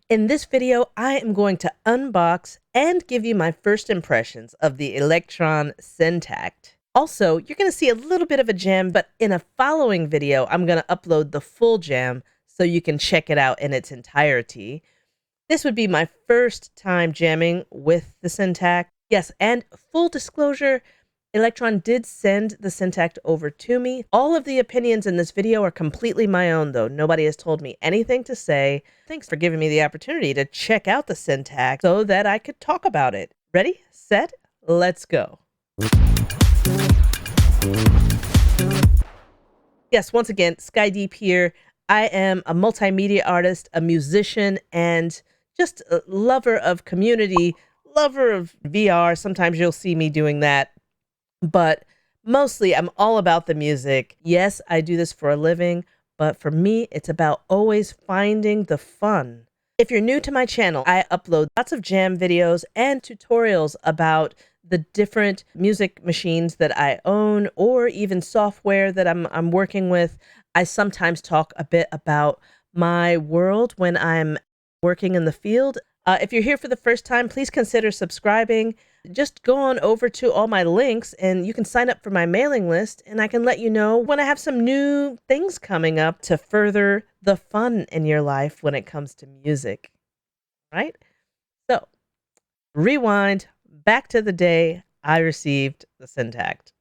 In this video, I am going to unbox and give you my first impressions of the Elektron SYNTAKT. Also, you're going to see a little bit of a jam, but in a following video, I'm going to upload the full jam so you can check it out in its entirety. This would be my first time jamming with the SYNTAKT. Yes, and full disclosure, Elektron did send the SYNTAKT over to me. All of the opinions in this video are completely my own, though. Nobody has told me anything to say. Thanks for giving me the opportunity to check out the SYNTAKT so that I could talk about it. Ready, set, let's go. Yes, once again, Sky Deep here. I am a multimedia artist, a musician, and just a lover of community, lover of VR. Sometimes you'll see me doing that. But mostly I'm all about the music. Yes, I do this for a living, but for me, it's about always finding the fun. If you're new to my channel, I upload lots of jam videos and tutorials about the different music machines that I own or even software that I'm working with. I sometimes talk a bit about my world when I'm working in the field. If you're here for the first time, please consider subscribing. Just go on over to all my links and you can sign up for my mailing list, and I can let you know when I have some new things coming up to further the fun in your life when it comes to music. Right? So, rewind back to the day I received the SYNTAKT.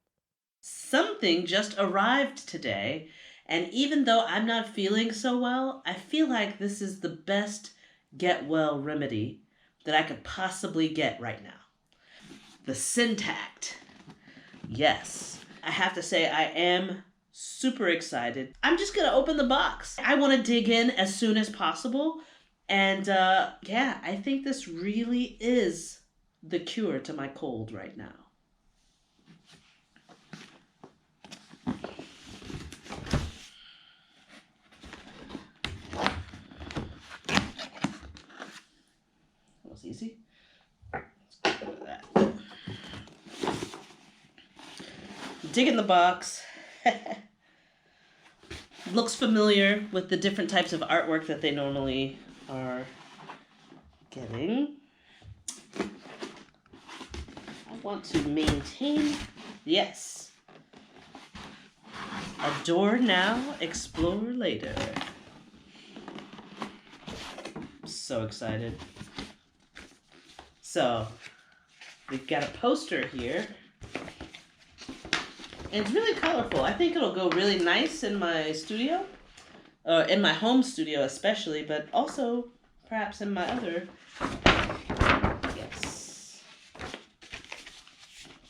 Something just arrived today, and even though I'm not feeling so well, I feel like this is the best get well remedy that I could possibly get right now. The SYNTAKT. Yes, I have to say I am super excited. I'm just gonna open the box. I want to dig in as soon as possible, and yeah, I think this really is the cure to my cold right now. That was easy. Let's go with that. Dig in the box. Looks familiar with the different types of artwork that they normally are getting. I want to maintain, yes. Adore now, explore later. I'm so excited. So, we've got a poster here. And it's really colorful. I think it'll go really nice in my studio. In my home studio especially, but also perhaps in my other. Yes.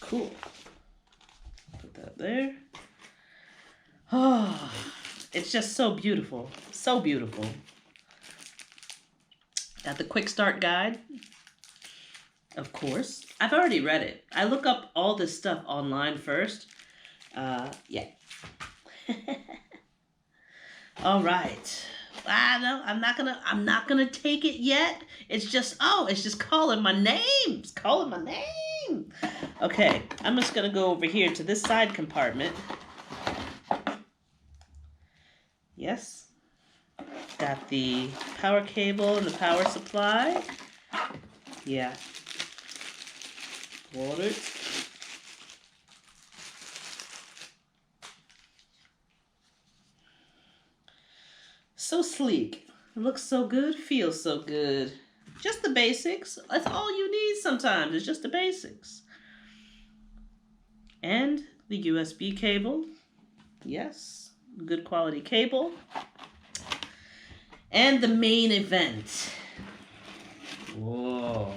Cool. Put that there. Oh, it's just so beautiful. So beautiful. Got the quick start guide. Of course. I've already read it. I look up all this stuff online first. Yeah. All right. No, I'm not gonna take it yet. It's just calling my name. It's calling my name. Okay, I'm just gonna go over here to this side compartment. Yes. Got the power cable and the power supply. Yeah. Got it. So sleek. It looks so good, feels so good. Just the basics. That's all you need sometimes. It's just the basics. And the USB cable. Yes, good quality cable. And the main event. Whoa.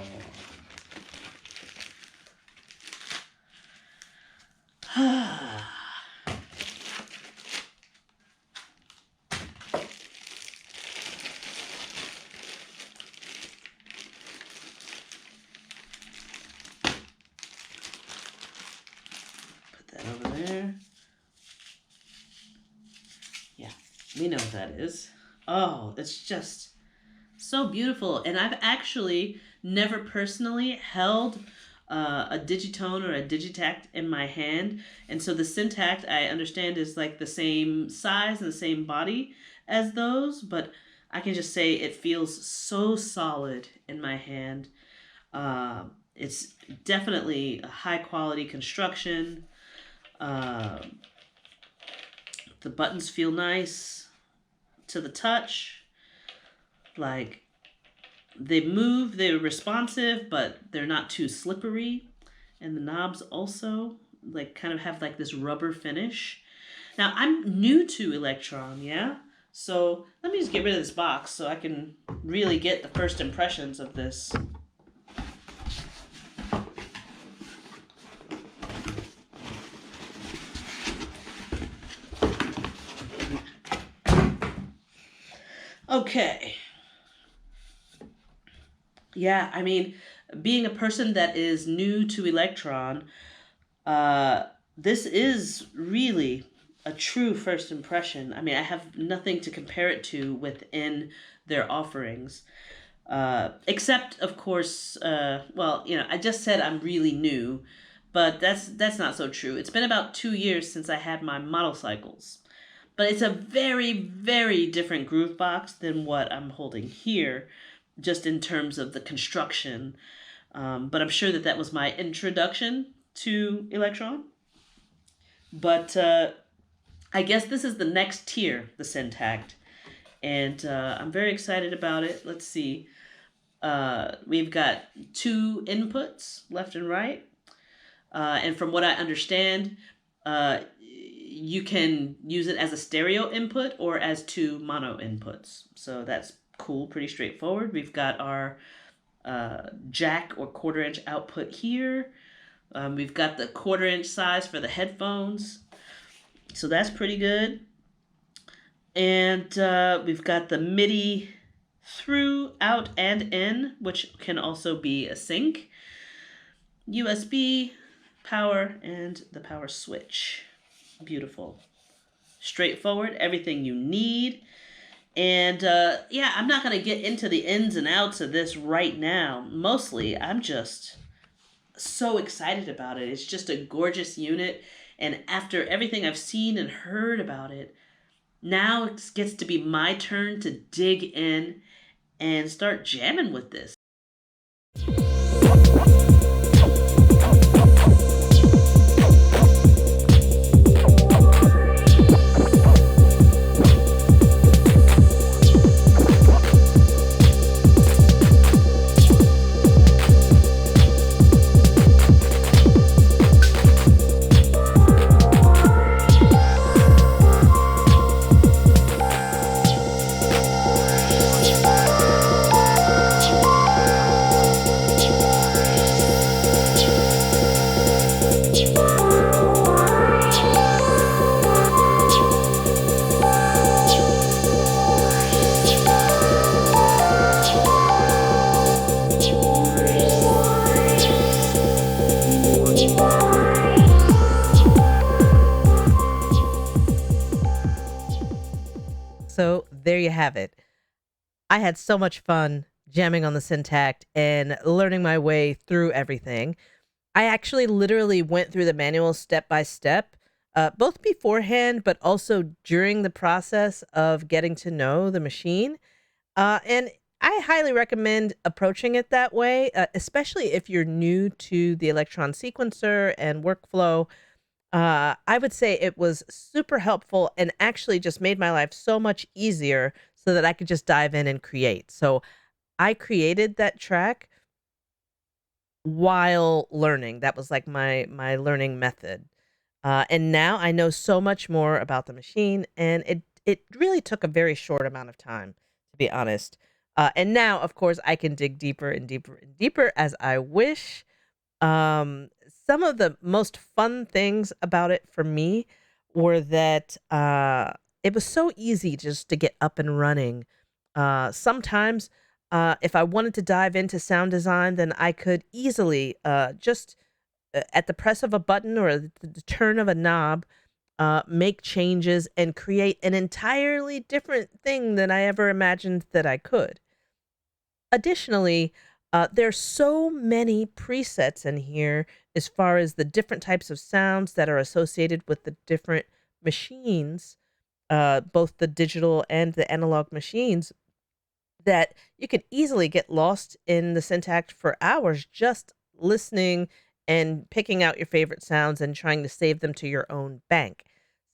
Over there. Yeah, we know what that is. Oh, it's just so beautiful. And I've actually never personally held a Digitone or a Digitakt in my hand. And so the SYNTAKT, I understand, is like the same size and the same body as those. But I can just say it feels so solid in my hand. It's definitely a high quality construction. Uh, the buttons feel nice to the touch. Like they move, they're responsive, but they're not too slippery. And the knobs also like kind of have like this rubber finish. Now I'm new to Elektron, yeah. So let me just get rid of this box so I can really get the first impressions of this. Okay. Yeah, I mean, being a person that is new to Elektron, uh, this is really a true first impression. I mean, I have nothing to compare it to within their offerings. Except, of course, well, I just said I'm really new, but that's not so true. It's been about 2 years since I had my model cycles, but it's a very, very different groove box than what I'm holding here, just in terms of the construction. But I'm sure that that was my introduction to Elektron. But I guess this is the next tier, the Syntact, and I'm very excited about it. Let's see. We've got two inputs, left and right. And from what I understand, you can use it as a stereo input or as two mono inputs. So that's cool, pretty straightforward. We've got our jack or quarter-inch output here. We've got the quarter-inch size for the headphones. So that's pretty good. And we've got the MIDI through, out, and in, which can also be a sync. USB, power, and the power switch. Beautiful. Straightforward, everything you need. And yeah, I'm not going to get into the ins and outs of this right now. Mostly, I'm just so excited about it. It's just a gorgeous unit. And after everything I've seen and heard about it, now it gets to be my turn to dig in and start jamming with this. So there you have it. I had so much fun jamming on the Syntact and learning my way through everything. I actually literally went through the manual step by step, both beforehand, but also during the process of getting to know the machine. And I highly recommend approaching it that way, especially if you're new to the Electron sequencer and workflow. I would say it was super helpful and actually just made my life so much easier so that I could just dive in and create. So I created that track while learning. That was like my learning method. And now I know so much more about the machine, and it really took a very short amount of time, to be honest. And now, of course, I can dig deeper and deeper and deeper as I wish. Um, some of the most fun things about it for me were that it was so easy just to get up and running. Sometimes, if I wanted to dive into sound design, then I could easily just at the press of a button or the turn of a knob, make changes and create an entirely different thing than I ever imagined that I could. Additionally, there's so many presets in here as far as the different types of sounds that are associated with the different machines, both the digital and the analog machines. that you could easily get lost in the Syntakt for hours just listening and picking out your favorite sounds and trying to save them to your own bank.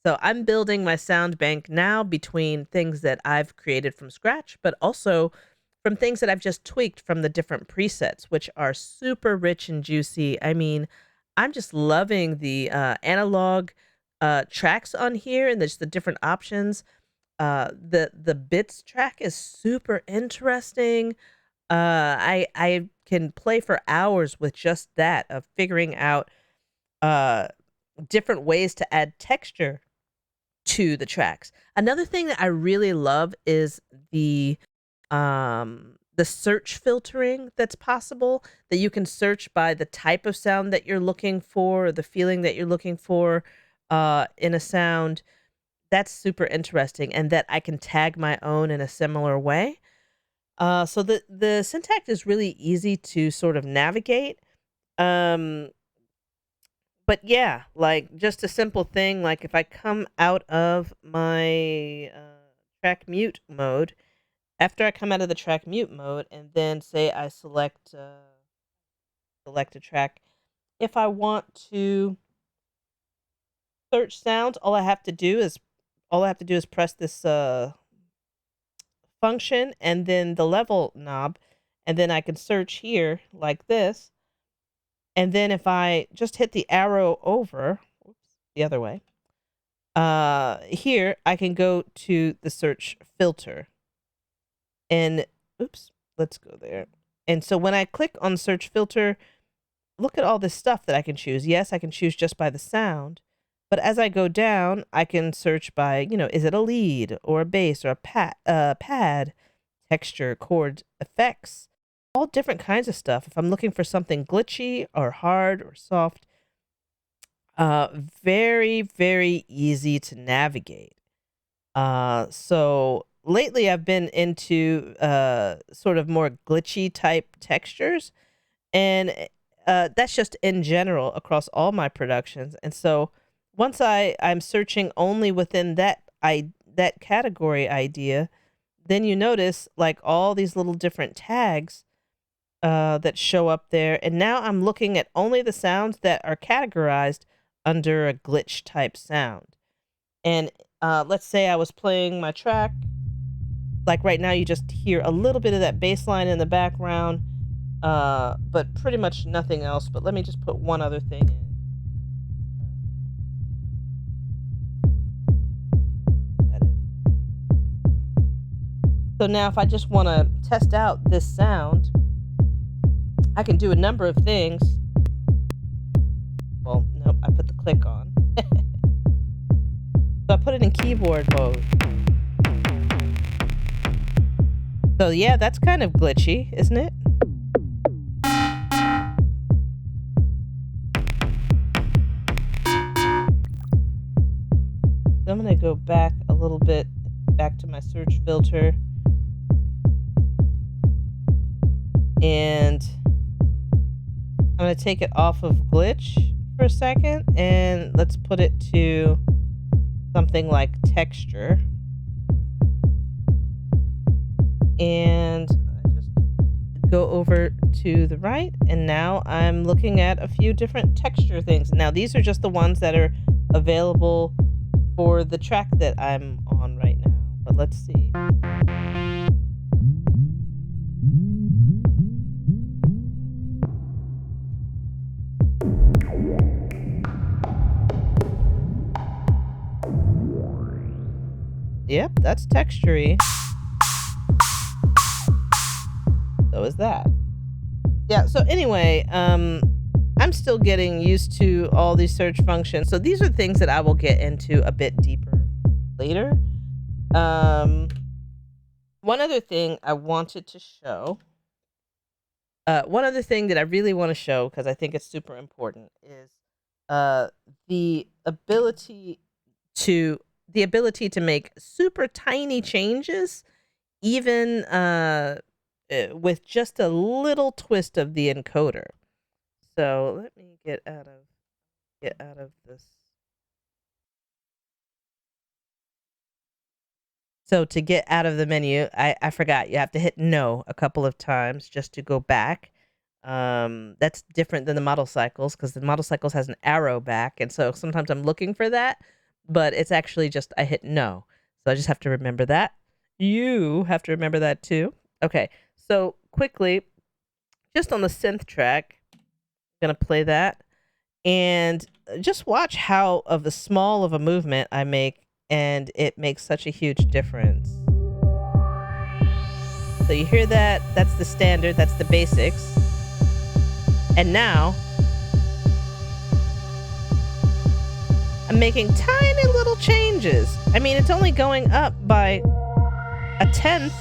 So I'm building my sound bank now between things that I've created from scratch, but also from things that I've just tweaked from the different presets, which are super rich and juicy. I mean, I'm just loving the analog tracks on here and there's the different options. The bits track is super interesting. I can play for hours with just that of figuring out uh different ways to add texture to the tracks. Another thing that I really love is the search filtering that's possible, that you can search by the type of sound that you're looking for, or the feeling that you're looking for in a sound. That's super interesting, and that I can tag my own in a similar way. So the syntax is really easy to sort of navigate. Um, but yeah, like just a simple thing, like if I come out of my track mute mode, after I come out of the track mute mode, and then say I select a track, if I want to search sounds, all I have to do is press this function and then the level knob, and then I can search here like this. And then if I just hit the arrow over, oops, the other way, here I can go to the search filter. And oops, let's go there. And so when I click on search filter, look at all this stuff that I can choose. Yes, I can choose just by the sound. But as I go down, I can search by, is it a lead or a bass or a pad, texture, chord, effects, all different kinds of stuff. If I'm looking for something glitchy or hard or soft, very, very easy to navigate. So lately I've been into sort of more glitchy type textures, and that's just in general across all my productions. And so once I'm searching only within that category idea, then you notice like all these little different tags that show up there. And now I'm looking at only the sounds that are categorized under a glitch type sound. And let's say I was playing my track. Like right now, you just hear a little bit of that bass line in the background, but pretty much nothing else. But let me just put one other thing in. That in. So now if I just want to test out this sound, I can do a number of things. Well, nope, I put the click on. So I put it in keyboard mode. So yeah, that's kind of glitchy, isn't it? So I'm going to go back a little bit, back to my search filter. And I'm going to take it off of glitch for a second, and let's put it to something like texture. And I just go over to the right, and now I'm looking at a few different texture things. Now these are just the ones that are available for the track that I'm on right now, but let's see. Yep, that's textury. So is that. Yeah, so anyway, I'm still getting used to all these search functions. So these are things that I will get into a bit deeper later. One other thing I wanted to show, one other thing that I really want to show, because I think it's super important, is uh, the ability the ability to make super tiny changes, even with just a little twist of the encoder. So let me get out of this. So to get out of the menu, I forgot you have to hit no a couple of times just to go back. That's different than the model cycles because the model cycles has an arrow back, and so sometimes I'm looking for that, but it's actually just I hit no. So I just have to remember that. You have to remember that too. Okay, so quickly, just on the synth track, I'm gonna play that and just watch how of the small of a movement I make, and it makes such a huge difference. So you hear that? That's the standard, that's the basics. And now I'm making tiny little changes. I mean, it's only going up by a tenth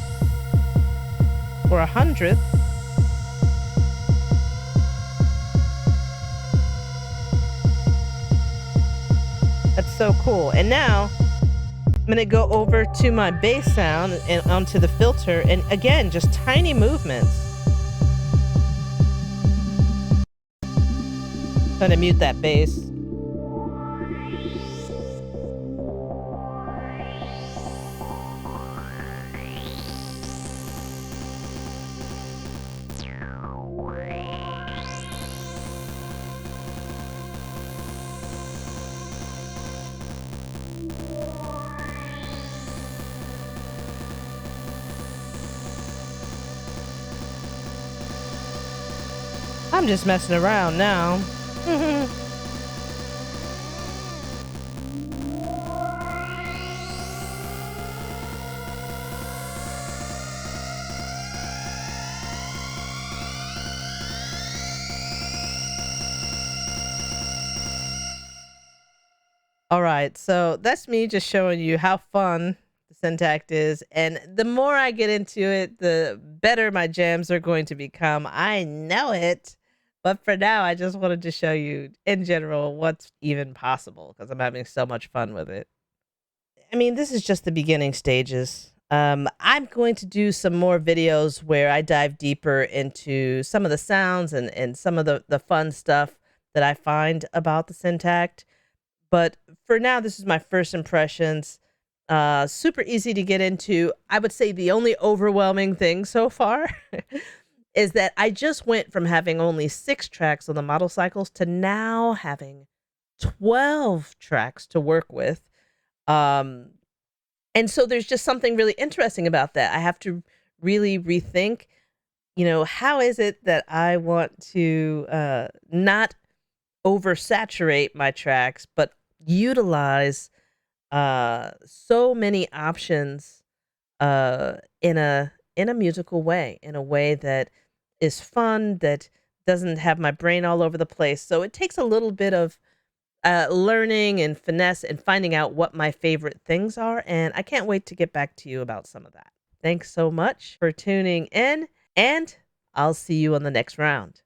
or a hundredth. That's so cool. And now I'm going to go over to my bass sound and onto the filter. And again, just tiny movements. I'm going to mute that bass. I'm just messing around now. All right, so that's me just showing you how fun the Syntact is, and the more I get into it, the better my jams are going to become. I know it, but for now, I just wanted to show you in general what's even possible because I'm having so much fun with it. I mean, this is just the beginning stages. I'm going to do some more videos where I dive deeper into some of the sounds and some of the fun stuff that I find about the Syntact. But for now, this is my first impressions. Super easy to get into. I would say the only overwhelming thing so far is that I just went from having only 6 tracks on the model cycles to now having 12 tracks to work with. Um, and so there's just something really interesting about that. I have to really rethink, how is it that I want to not oversaturate my tracks, but utilize so many options in a musical way, in a way that is fun, that doesn't have my brain all over the place. So it takes a little bit of learning and finesse and finding out what my favorite things are. And I can't wait to get back to you about some of that. Thanks so much for tuning in, and I'll see you on the next round.